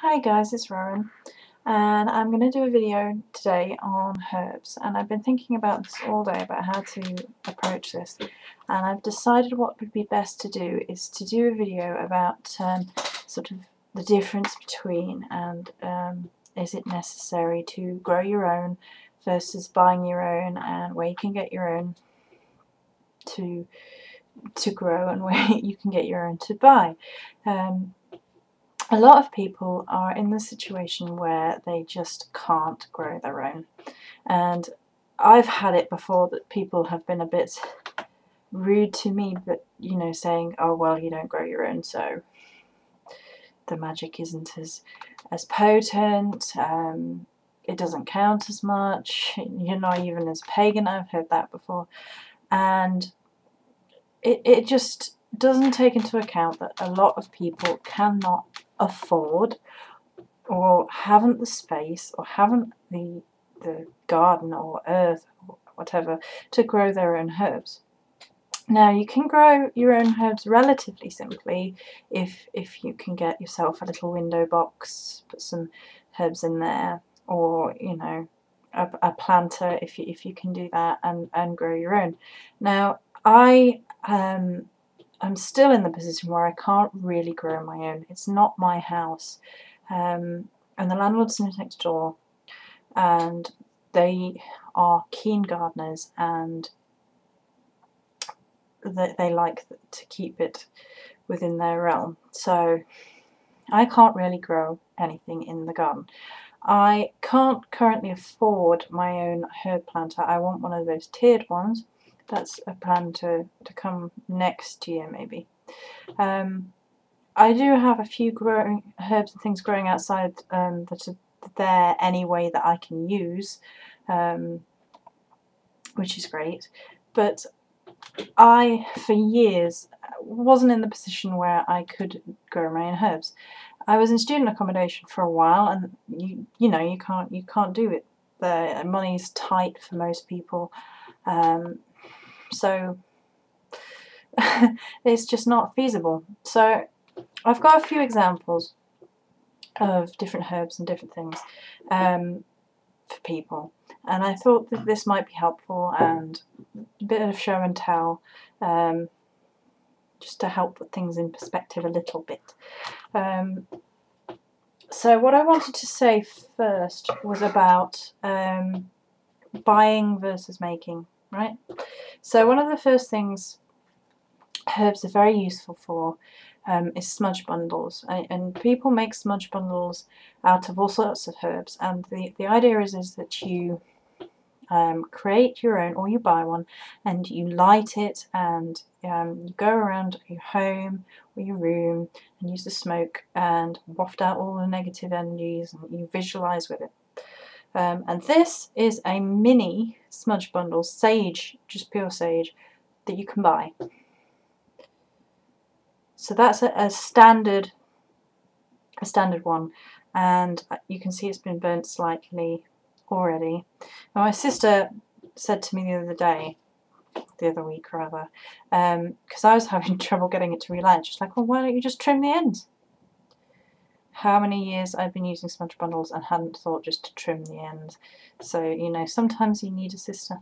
Hi guys, it's Rowan, and I'm going to do a video today on herbs, and I've been thinking about this all day about how to approach this, and I've decided what would be best to do is to do a video about sort of the difference between and is it necessary to grow your own versus buying your own, and where you can get your own to grow and where you can get your own to buy. A lot of people are in the situation where they just can't grow their own, and I've had it before that people have been a bit rude to me, but saying, oh well, you don't grow your own, so the magic isn't as potent, it doesn't count as much, you're not even as pagan. I've heard that before, and it just doesn't take into account that a lot of people cannot afford or haven't the space or haven't the garden or earth or whatever to grow their own herbs. Now you can grow your own herbs relatively simply if you can get yourself a little window box, put some herbs in there, or a planter if you can do that and grow your own. Now I'm still in the position where I can't really grow my own. It's not my house, and the landlords live next door, and they are keen gardeners, and they like to keep it within their realm. So I can't really grow anything in the garden. I can't currently afford my own herb planter. I want one of those tiered ones. That's a plan to come next year maybe. I do have a few growing herbs and things growing outside that are there anyway that I can use, which is great, but I for years wasn't in the position where I could grow my own herbs. I was in student accommodation for a while, and you can't do it. The money's tight for most people. So it's just not feasible. So I've got a few examples of different herbs and different things for people, and I thought that this might be helpful and a bit of show and tell, just to help put things in perspective a little bit. So what I wanted to say first was about buying versus making. Right? So one of the first things herbs are very useful for is smudge bundles, and people make smudge bundles out of all sorts of herbs, and the idea is that you create your own, or you buy one and you light it, and you go around your home or your room and use the smoke and waft out all the negative energies, and you visualize with it. And this is a mini smudge bundle, sage, just pure sage, that you can buy. So that's a standard one, and you can see it's been burnt slightly already. Now, my sister said to me the other week rather, because I was having trouble getting it to relight. She's like, well, why don't you just trim the ends? How many years I've been using smudge bundles and hadn't thought just to trim the ends. So sometimes you need a sister,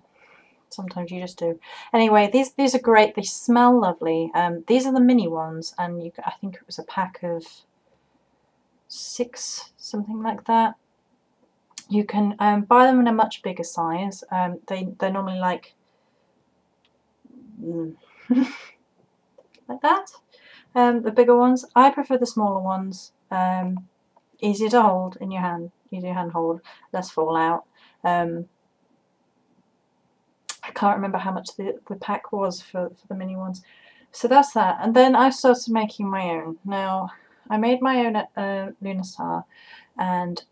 sometimes you just do. Anyway, these are great. They smell lovely. These are the mini ones, and I think it was a pack of 6, something like that. You can buy them in a much bigger size. They're normally like like that. The bigger ones. I prefer the smaller ones. Easier to hold in your hand, easier hand hold, less fallout. I can't remember how much the pack was for the mini ones. So that's that. And then I started making my own. Now, I made my own at Lunarsar, and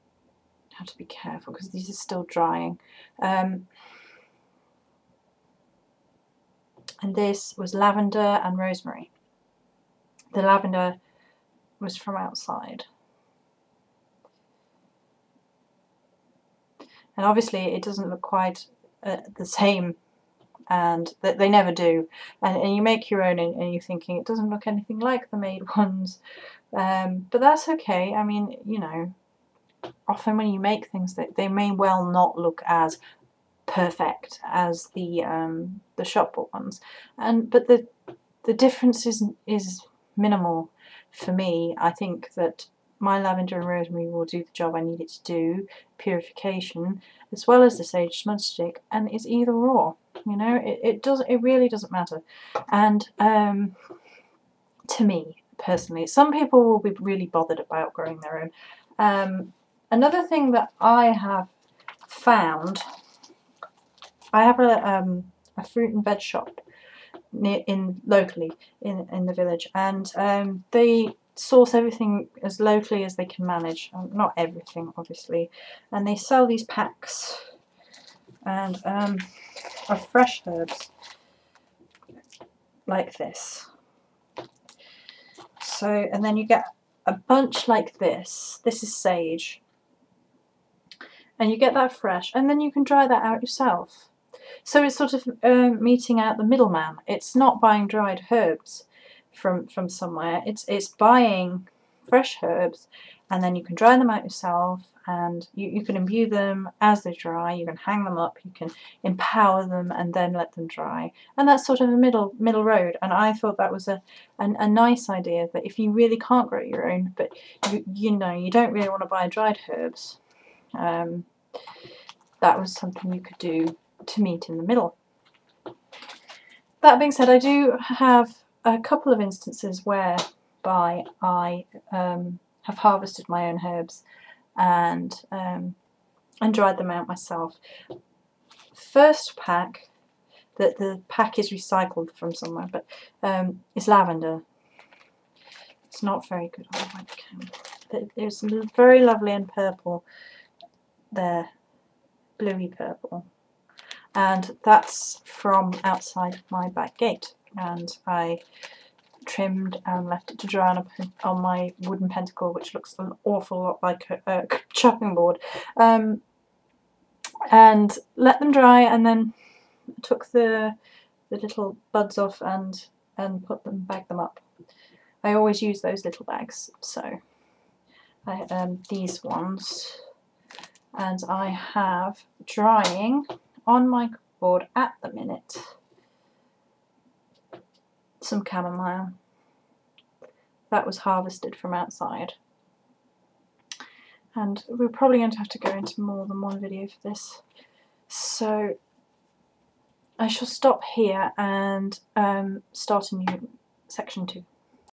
I have to be careful because these are still drying. And this was lavender and rosemary. The lavender was from outside. And obviously it doesn't look quite the same, and they never do. And you make your own, and you're thinking it doesn't look anything like the made ones, But that's okay. I mean, you know, often when you make things, that they may well not look as perfect as the shop bought ones, but the difference is minimal for me. I think that my lavender and rosemary will do the job I need it to do, purification, as well as the sage smudge stick, and it's either or. You know, it really doesn't matter. And to me personally, some people will be really bothered about growing their own. Another thing that I have found, I have a fruit and veg shop locally in the village, and they source everything as locally as they can manage. Not everything, obviously, and they sell these packs and of fresh herbs like this. So, and then you get a bunch like this. This is sage, and you get that fresh, and then you can dry that out yourself. So it's sort of meeting out the middleman. It's not buying dried herbs from somewhere. It's buying fresh herbs, and then you can dry them out yourself, and you can imbue them as they dry. You can hang them up, you can empower them, and then let them dry. And that's sort of a middle road. And I thought that was a nice idea, that if you really can't grow your own, but you know you don't really want to buy dried herbs, that was something you could do to meet in the middle. That being said, I do have a couple of instances whereby I have harvested my own herbs and dried them out myself. First pack, the pack is recycled from somewhere, but it's lavender. It's not very good on the webcam. It's very lovely and purple there, bluey purple. And that's from outside my back gate, and I trimmed and left it to dry on my wooden pentacle, which looks an awful lot like a chopping board, and let them dry, and then took the little buds off and bagged them up. I always use those little bags, so these ones, and I have drying on my board at the minute some chamomile that was harvested from outside, and we're probably going to have to go into more than one video for this, so I shall stop here and start a new section 2.